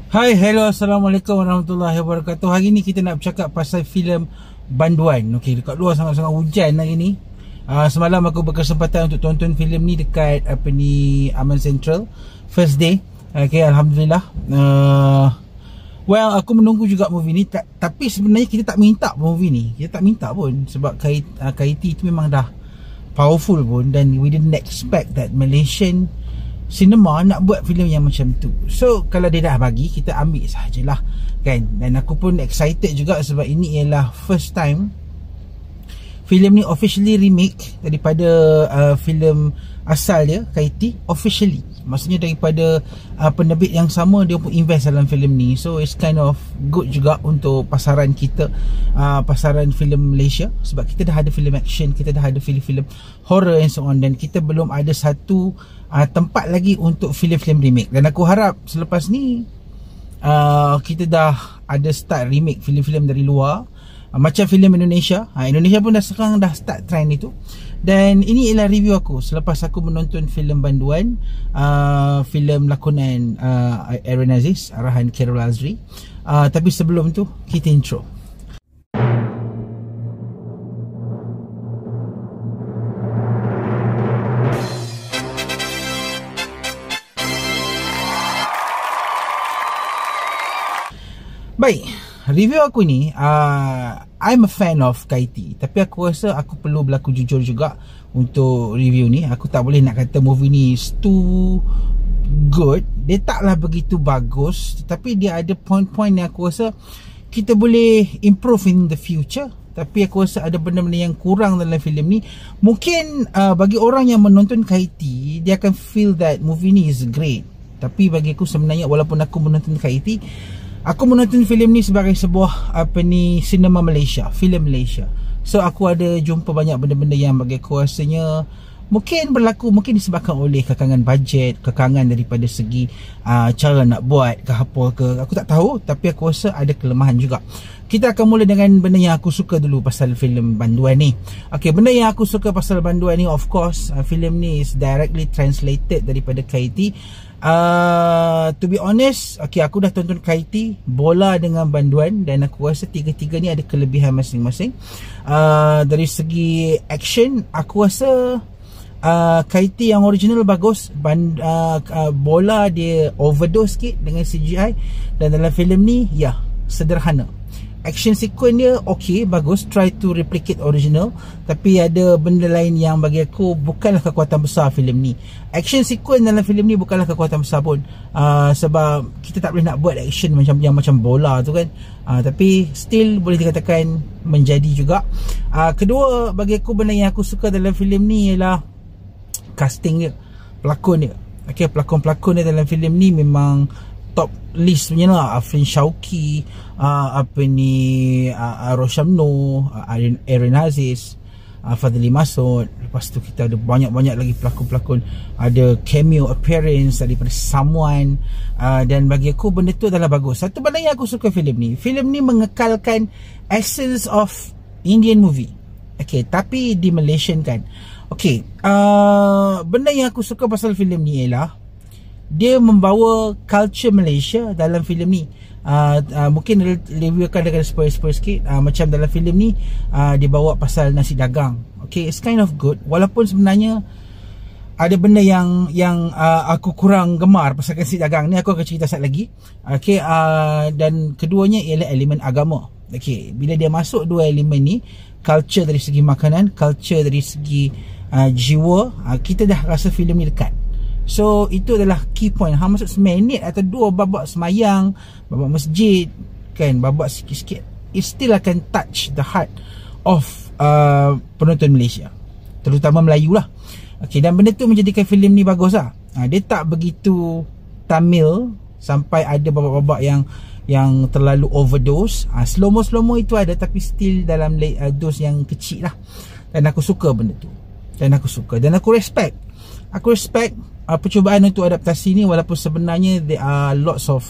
Hai, hello, Assalamualaikum warahmatullahi wabarakatuh. Hari ni kita nak bercakap pasal filem Banduan. Okey, dekat luar sangat-sangat hujan hari ni. Semalam aku berkesempatan untuk tonton filem ni dekat Aman Central first day. Okey, alhamdulillah. Well, aku menunggu juga movie ni, tapi sebenarnya kita tak minta movie ni. Kita tak minta pun sebab KIT tu memang dah powerful pun, dan we didn't expect that Malaysian cinema nak buat filem yang macam tu. So kalau dia dah bagi, kita ambil sahajalah kan. Dan aku pun excited juga sebab ini ialah first time filem ni officially remake daripada filem asal dia, KIT, officially. Maksudnya daripada penerbit yang sama, dia pun invest dalam filem ni. So it's kind of good juga untuk pasaran kita, pasaran filem Malaysia. Sebab kita dah ada filem action, kita dah ada filem-filem horror and so on, dan kita belum ada satu tempat lagi untuk filem-filem remake. Dan aku harap selepas ni kita dah ada start remake filem-filem dari luar, macam filem Indonesia. Indonesia pun sekarang dah start trend itu. Dan ini ialah review aku selepas aku menonton filem Banduan, filem lakonan Aaron Aziz, arahan Carol Azri. Tapi sebelum tu, kita intro. Baik, review aku ni, I'm a fan of KIT, tapi aku rasa aku perlu berlaku jujur juga untuk review ni. Aku tak boleh nak kata movie ni is too good. Dia taklah begitu bagus, tetapi dia ada point-point yang aku rasa kita boleh improve in the future. Tapi aku rasa ada benda-benda yang kurang dalam filem ni. Mungkin bagi orang yang menonton KIT, dia akan feel that movie ni is great. Tapi bagi aku sebenarnya, walaupun aku menonton KIT, aku menonton filem ni sebagai sebuah cinema Malaysia, filem Malaysia. So aku ada jumpa banyak benda-benda yang bagi aku rasanya mungkin berlaku, mungkin disebabkan oleh kekangan bajet, kekangan daripada segi cara nak buat ke apa ke, aku tak tahu. Tapi aku rasa ada kelemahan juga. Kita akan mula dengan benda yang aku suka dulu pasal filem Banduan ni. Okay, benda yang aku suka pasal Banduan ni, of course, filem ni is directly translated daripada KIT. To be honest, okay, aku dah tonton KIT, Bola dengan Banduan, dan aku rasa tiga-tiga ni ada kelebihan masing-masing. Dari segi action, aku rasa KIT yang original bagus. Bola dia overdose sikit dengan CGI, dan dalam filem ni, ya, sederhana. Action sequence dia okay, bagus, try to replicate original. Tapi ada benda lain yang bagi aku bukanlah kekuatan besar filem ni. Action sequence dalam filem ni bukanlah kekuatan besar pun, sebab kita tak boleh nak buat action macam bola tu kan. Tapi still boleh dikatakan menjadi juga. Kedua, bagi aku benda yang aku suka dalam filem ni ialah casting dia, pelakon dia. Okay, pelakon-pelakon dia dalam filem ni memang top list punya lah. Afrin Shauki, Rosham Noor, Aaron Aziz, Fadli Masud. Lepas tu kita ada banyak-banyak lagi pelakon-pelakon, ada cameo appearance daripada someone. Dan bagi aku benda tu adalah bagus. Satu benda yang aku suka filem ni mengekalkan essence of Indian movie. Okay, tapi di Malaysian kan. Okay, benda yang aku suka pasal filem ni ialah dia membawa culture Malaysia dalam filem ni. Mungkin review akan dengan spoil-spoil sikit. Macam dalam filem ni, dia bawa pasal nasi dagang. Okay, it's kind of good. Walaupun sebenarnya ada benda yang aku kurang gemar pasal nasi dagang ni. Aku akan cerita sekejap lagi. Okay, dan keduanya ialah elemen agama. Okay, bila dia masuk dua elemen ni, culture dari segi makanan, culture dari segi jiwa, kita dah rasa filem ni dekat. So itu adalah key point. Masuk seminit atau dua babak semayang, babak masjid kan, babak sikit-sikit, it still akan touch the heart of penonton Malaysia, terutama Melayu lah. Okay, dan benda tu menjadikan filem ni bagus lah. Dia tak begitu Tamil sampai ada babak-babak yang terlalu overdose. Slow-mo itu ada, tapi still dalam dose yang kecil lah. Dan aku suka benda tu, dan aku suka, dan aku respect percubaan untuk adaptasi ni. Walaupun sebenarnya there are lots of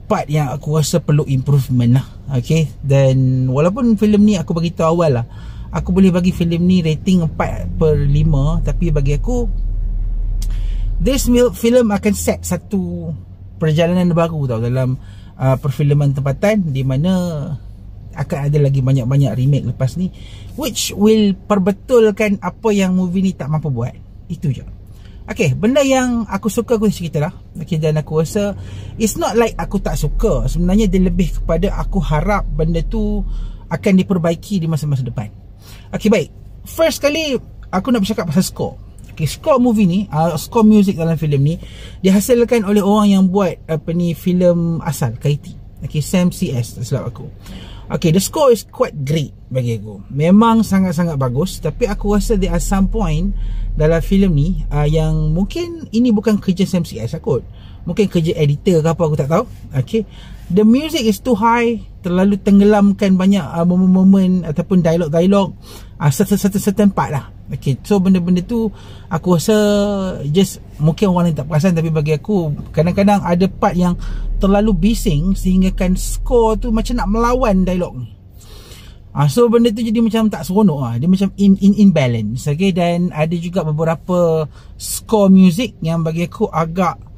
part yang aku rasa perlu improvement lah. Okay, dan walaupun filem ni aku bagi tahu awal lah, aku boleh bagi filem ni rating 4/5. Tapi bagi aku, this film akan set satu perjalanan baru tau dalam perfilman tempatan, di mana akan ada lagi banyak-banyak remake lepas ni, which will perbetulkan apa yang movie ni tak mampu buat. Itu je. Okay, benda yang aku suka aku cerita lah. Okay, dan aku rasa it's not like aku tak suka. Sebenarnya dia lebih kepada aku harap benda tu akan diperbaiki di masa-masa depan. Okay, baik. First kali aku nak bercakap pasal score. Okay, score movie ni, score music dalam filem ni dihasilkan oleh orang yang buat filem asal Kaiti. Okay, Sam CS, tak silap aku. Okay, the score is quite great bagi aku. Memang sangat-sangat bagus. Tapi aku rasa there are some point dalam filem ni yang mungkin ini bukan kerja Sam CS kot. Mungkin kerja editor ke apa, aku tak tahu. Okay, the music is too high, terlalu tenggelamkan banyak momen-momen ataupun dialog-dialog certain part lah. Okay, so benda-benda tu aku rasa just mungkin orang yang tak perasan, tapi bagi aku kadang-kadang ada part yang terlalu bising sehingga kan skor tu macam nak melawan dialog ni. So benda tu jadi macam tak seronok lah. Dia macam imbalance. Okay, dan ada juga beberapa score music yang bagi aku agak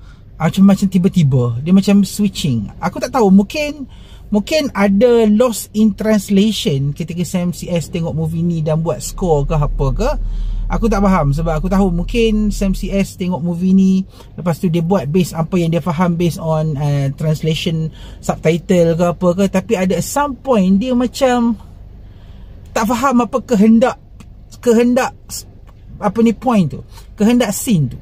macam tiba-tiba dia macam switching. Aku tak tahu, mungkin ada lost in translation ketika Sam CS tengok movie ni dan buat score ke apa ke. Aku tak faham, sebab aku tahu mungkin Sam CS tengok movie ni, lepas tu dia buat based apa yang dia faham based on translation subtitle ke apa ke. Tapi ada some point dia macam tak faham apa kehendak point tu, kehendak scene tu.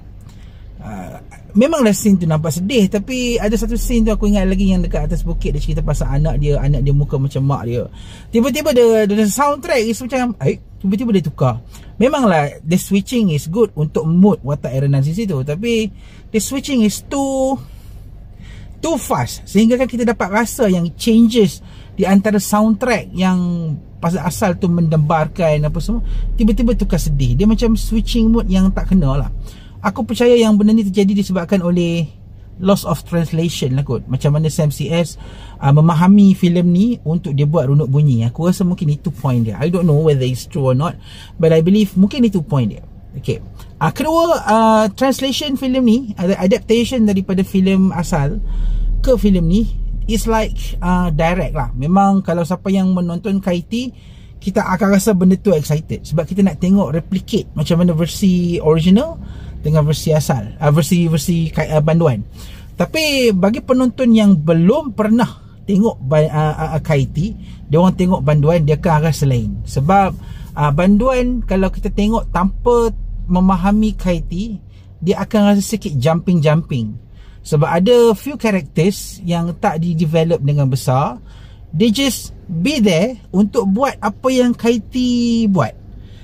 Memanglah scene tu nampak sedih, tapi ada satu scene tu aku ingat lagi yang dekat atas bukit, dia cerita pasal anak dia muka macam mak dia. Tiba-tiba the soundtrack is macam tiba-tiba dia tukar. Memanglah the switching is good untuk mood watak Aaron Nancy situ, tapi the switching is too fast sehingga kan kita dapat rasa yang changes di antara soundtrack yang pasal asal tu mendebarkan apa semua, tiba-tiba tukar sedih. Dia macam switching mood yang tak kena lah. Aku percaya yang benda ni terjadi disebabkan oleh loss of translation lah kot. Macam mana Sam CS memahami filem ni untuk dia buat runut bunyi. Aku rasa mungkin itu point dia. I don't know whether it's true or not, but I believe mungkin itu point dia. Okay, kedua, translation filem ni, adaptation daripada filem asal ke filem ni is like direct lah. Memang kalau siapa yang menonton Kaiti, kita akan rasa benda tu excited, sebab kita nak tengok replicate macam mana versi original dengan versi asal, versi banduan. Tapi bagi penonton yang belum pernah tengok Kaiti, dia orang tengok banduan, dia akan rasa lain. Sebab banduan kalau kita tengok tanpa memahami Kaiti, dia akan rasa sikit jumping. Sebab ada few characters yang tak di-develop dengan besar. They just be there untuk buat apa yang Kaiti buat.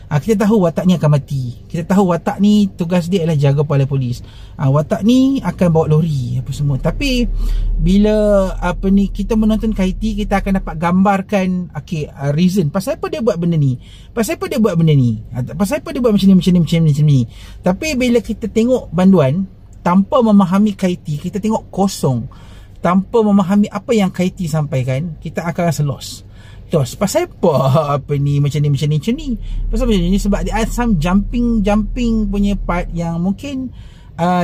Kita tahu watak ni akan mati. Kita tahu watak ni tugas dia adalah jaga kepala polis. Watak ni akan bawa lori apa semua. Tapi bila kita menonton Kaiti, kita akan dapat gambarkan reason pasal apa dia buat benda ni. Pasal apa dia buat benda ni. Pasal apa dia buat macam ni. Tapi bila kita tengok banduan tanpa memahami Kaiti, kita tengok kosong. Tanpa memahami apa yang Kaiti sampaikan, kita akan rasa lost. Terus pasal apa macam ni pasal macam ni, sebab dia ada some jumping punya part yang mungkin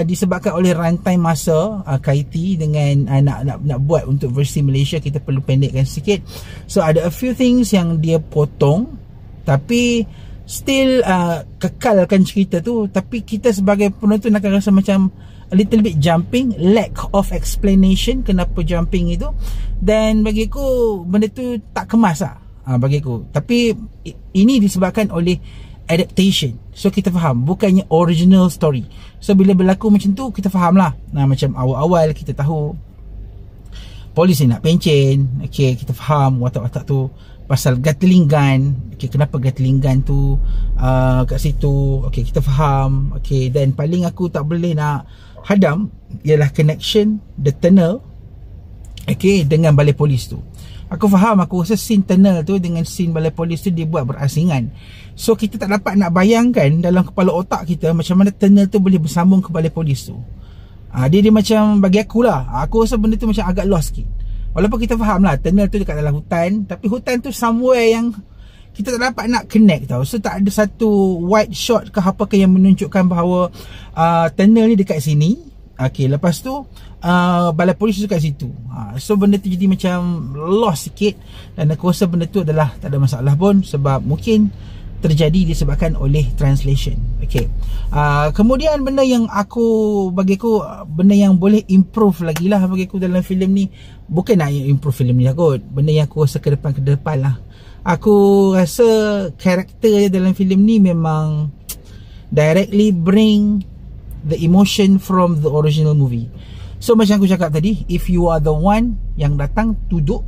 disebabkan oleh rantai masa Kaiti dengan nak buat untuk versi Malaysia, kita perlu pendekkan sikit. So ada a few things yang dia potong, tapi still kekalkan cerita tu. Tapi kita sebagai penonton akan rasa macam a little bit jumping, lack of explanation kenapa jumping itu. Dan bagi aku benda tu tak kemas lah bagi aku. Tapi ini disebabkan oleh adaptation, so kita faham bukannya original story. So bila berlaku macam tu, kita faham lah. Macam awal-awal kita tahu polis ni nak pencen. Okay, kita faham watak-watak tu pasal Gatling gun. Okay, kenapa Gatling gun tu kat situ. Okay, kita faham. Okay, dan paling aku tak boleh nak hadam ialah connection the tunnel dengan balai polis tu. Aku faham, aku rasa scene tunnel tu dengan scene balai polis tu dia buat berasingan. So kita tak dapat nak bayangkan dalam kepala otak kita macam mana tunnel tu boleh bersambung ke balai polis tu. Dia macam, bagi aku lah, aku rasa benda tu macam agak lost sikit. Walaupun kita faham lah tunnel tu dekat dalam hutan, tapi hutan tu somewhere yang kita tak dapat nak connect tau. So tak ada satu wide shot ke apa ke yang menunjukkan bahawa tunnel ni dekat sini. Okay, lepas tu balai polis tu kat situ. So benda tu jadi macam lost sikit. Dan aku rasa benda tu adalah tak ada masalah pun, sebab mungkin terjadi disebabkan oleh translation. Okay. Kemudian benda yang bagi aku benda yang boleh improve lagi lah bagi aku dalam filem ni, bukan nak improve filem ni lah kot, benda yang aku rasa ke depan lah. Aku rasa karakter dalam filem ni memang directly bring the emotion from the original movie. So macam aku cakap tadi, if you are the one yang datang duduk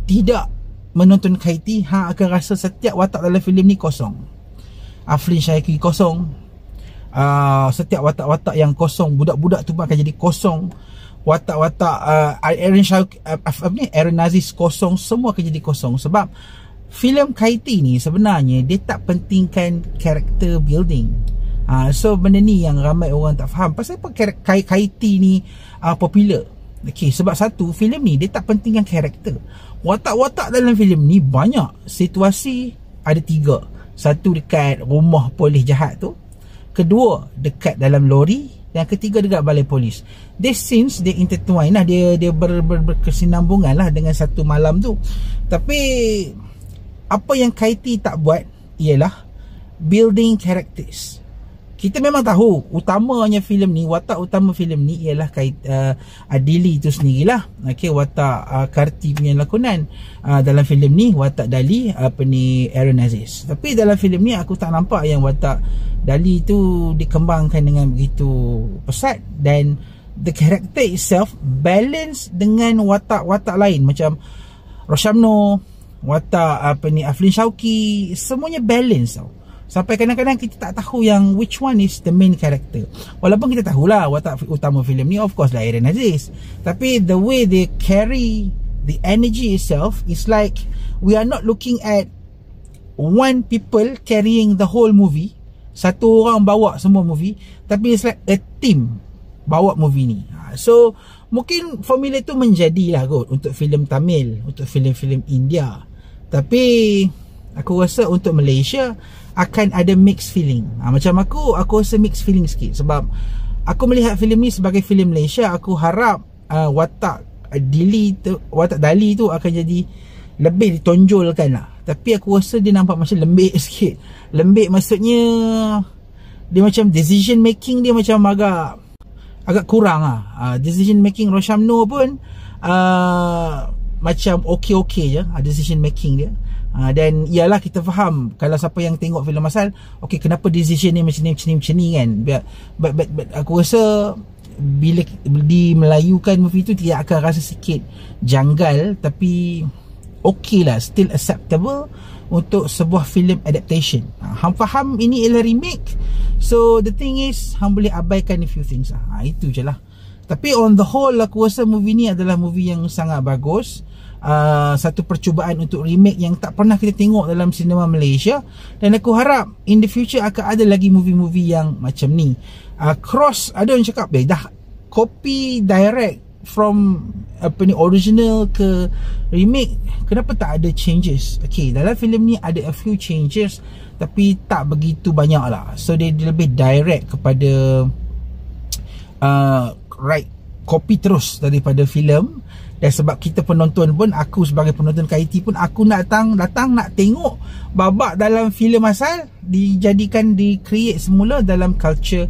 tidak menonton Kaiti, hang akan rasa setiap watak dalam filem ni kosong. Aflin Syaiki kosong, setiap watak-watak yang kosong, budak-budak tu pun akan jadi kosong. Watak-watak Aaron Aziz kosong, semua akan jadi kosong. Sebab filem Kaiti ni sebenarnya dia tak pentingkan character building. So benda ni yang ramai orang tak faham. Pasal apa Kaiti ni popular? Okay, sebab satu, filem ni dia tak pentingkan karakter. Watak-watak dalam filem ni banyak. Situasi ada 3. Satu dekat rumah polis jahat tu, kedua dekat dalam lori, dan ketiga dekat balai polis. These scenes dia intertwine lah, dia berkesinambungan lah dengan satu malam tu. Tapi apa yang Kaiti tak buat ialah building characters. Kita memang tahu utamanya filem ni, watak utama filem ni ialah Dili tu sendirilah. Okey, watak Karti punya lakonan dalam filem ni, watak Dali Aaron Aziz. Tapi dalam filem ni aku tak nampak yang watak Dali tu dikembangkan dengan begitu pesat, dan the character itself balance dengan watak-watak lain macam Roshamno, watak Aflin Syauqi, semuanya balance tau. Sampai kadang-kadang kita tak tahu yang which one is the main character. Walaupun kita tahulah watak utama filem ni of course lah Aaron Aziz, tapi the way they carry the energy itself is like we are not looking at one people carrying the whole movie, satu orang bawa semua movie, tapi it's like a team bawa movie ni. So mungkin formula tu menjadilah kot untuk filem Tamil, untuk filem-filem India. Tapi aku rasa untuk Malaysia akan ada mixed feeling. Macam aku rasa mixed feeling sikit, sebab aku melihat filem ni sebagai filem Malaysia. Aku harap watak Dali tu akan jadi lebih ditonjolkan lah. Tapi aku rasa dia nampak macam lembik sikit. Lembik maksudnya dia macam decision making dia macam agak kurang lah. Decision making Roshamno pun macam okey-okey je decision making dia. Dan ialah kita faham kalau siapa yang tengok filem asal, okey, kenapa decision ni macam ni kan. But aku rasa bila dimelayukan movie tu dia akan rasa sikit janggal, tapi okey lah, still acceptable untuk sebuah filem adaptation. Hang faham ini ialah remake, so the thing is hang boleh abaikan a few things lah. Itu je lah. Tapi on the whole aku rasa movie ni adalah movie yang sangat bagus. Satu percubaan untuk remake yang tak pernah kita tengok dalam sinema Malaysia, dan aku harap in the future akan ada lagi movie-movie yang macam ni. Cross, ada orang cakap dah copy direct from original ke remake, kenapa tak ada changes? Okay, dalam filem ni ada a few changes, tapi tak begitu banyak lah. So dia lebih direct kepada copy terus daripada filem. Dan sebab kita penonton pun, aku sebagai penonton Kaiti pun, aku nak datang nak tengok babak dalam filem asal di-create semula dalam culture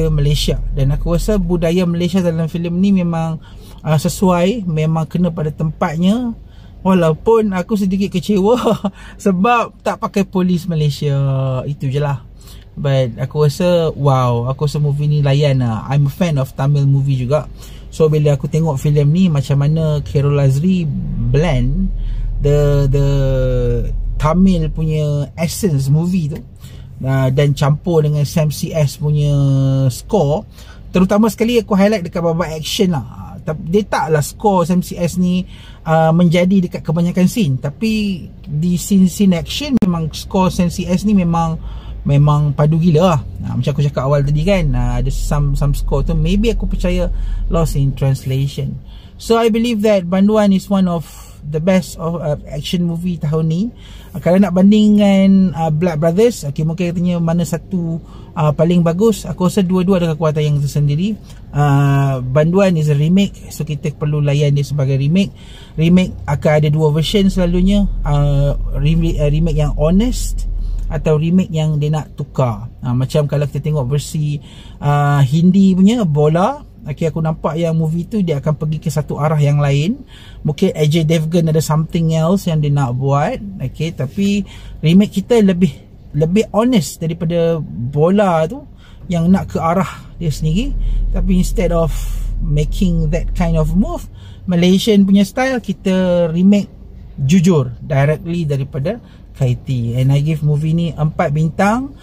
Malaysia. Dan aku rasa budaya Malaysia dalam filem ni memang sesuai, memang kena pada tempatnya. Walaupun aku sedikit kecewa sebab tak pakai polis Malaysia. Itu je lah. But aku rasa wow, aku rasa movie ni layan lah. I'm a fan of Tamil movie juga. So bila aku tengok filem ni, macam mana Carol Azri blend the Tamil punya essence movie tu, dan campur dengan Sam CS punya score. Terutama sekali aku highlight dekat babak action lah. Dia taklah score Sam CS ni menjadi dekat kebanyakan scene, tapi di scene action memang score Sam CS ni memang padu gila lah. Macam aku cakap awal tadi kan, ada some score tu maybe aku percaya lost in translation. So I believe that Banduan is one of the best of action movie tahun ni. Kalau nak bandingkan Blood Brothers, okay, mungkin katanya mana satu paling bagus, aku rasa dua-dua ada kekuatan yang tersendiri. Banduan is a remake, so kita perlu layan dia sebagai remake. Remake akan ada dua version selalunya, remake yang honest atau remake yang dia nak tukar. Macam kalau kita tengok versi Hindi punya Bola, okay, aku nampak yang movie tu dia akan pergi ke satu arah yang lain. Mungkin Ajay Devgan ada something else yang dia nak buat, okay, tapi remake kita lebih honest daripada Bola tu yang nak ke arah dia sendiri. Tapi instead of making that kind of move, Malaysian punya style, kita remake jujur directly daripada KT. And I give movie ni 4 bintang.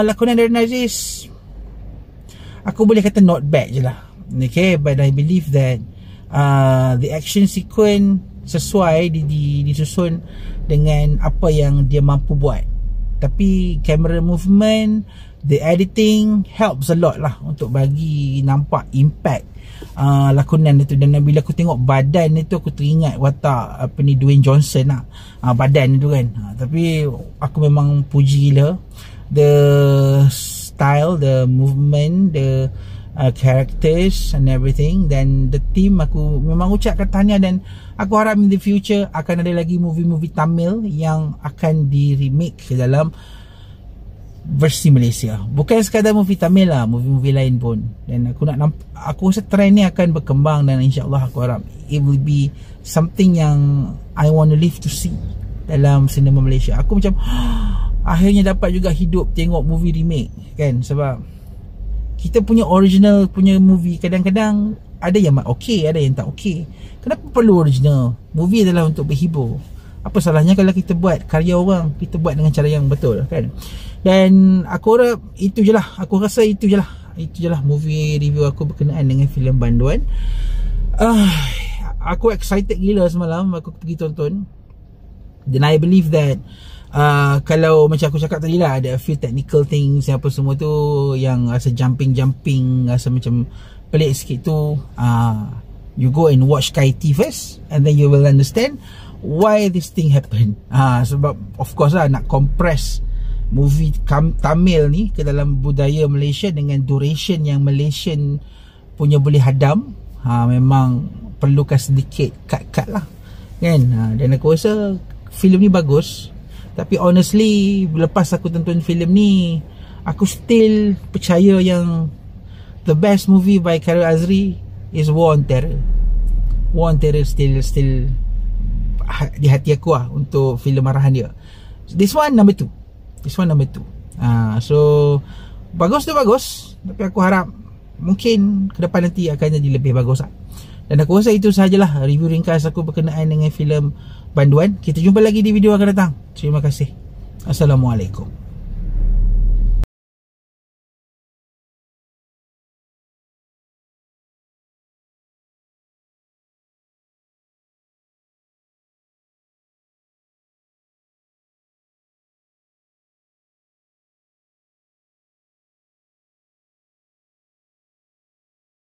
Lakonan Darren Aziz, aku boleh kata not bad je lah, okay, but I believe that the action sequence sesuai disusun dengan apa yang dia mampu buat. Tapi camera movement, the editing helps a lot lah untuk bagi nampak impact lakonan itu. Dan bila aku tengok badan itu, aku teringat watak Dwayne Johnson lah, badan itu kan. Tapi aku memang puji gila the style, the movement, the characters and everything. Dan the team, aku memang ucapkan tahniah. Dan aku harap in the future akan ada lagi movie-movie Tamil yang akan di remake ke dalam versi Malaysia, bukan sekadar movie Tamil lah, movie-movie lain pun. Dan aku rasa trend ni akan berkembang, dan insyaAllah aku harap it will be something yang I want to live to see dalam sinema Malaysia. Aku macam akhirnya dapat juga hidup tengok movie remake kan, sebab kita punya original punya movie kadang-kadang ada yang okey, ada yang tak okey. Kenapa perlu original? Movie adalah untuk berhibur. Apa salahnya kalau kita buat karya orang, kita buat dengan cara yang betul kan? Dan aku harap itu je lah, aku rasa itu je lah movie review aku berkenaan dengan filem Banduan. Aku excited gila semalam aku pergi tonton. Dan I believe that kalau macam aku cakap tadi lah, ada a few technical things yang apa semua tu yang rasa jumping, rasa macam pelik sikit tu, you go and watch KT first, and then you will understand why this thing happen. Sebab of course lah, nak compress movie Tamil ni ke dalam budaya Malaysia dengan duration yang Malaysian punya boleh hadam, memang perlukan sedikit cut lah kan. Dan aku rasa filem ni bagus. Tapi honestly, lepas aku tonton filem ni, aku still percaya yang the best movie by Khairul Azri is War on Terror. War on Terror still di hati aku lah untuk filem arahan dia. This one number 2. So bagus tu bagus, tapi aku harap mungkin ke depan nanti akan jadi lebih bagus lah. Dan aku rasa itu sahajalah review ringkas aku berkenaan dengan filem Banduan. Kita jumpa lagi di video akan datang. Terima kasih. Assalamualaikum.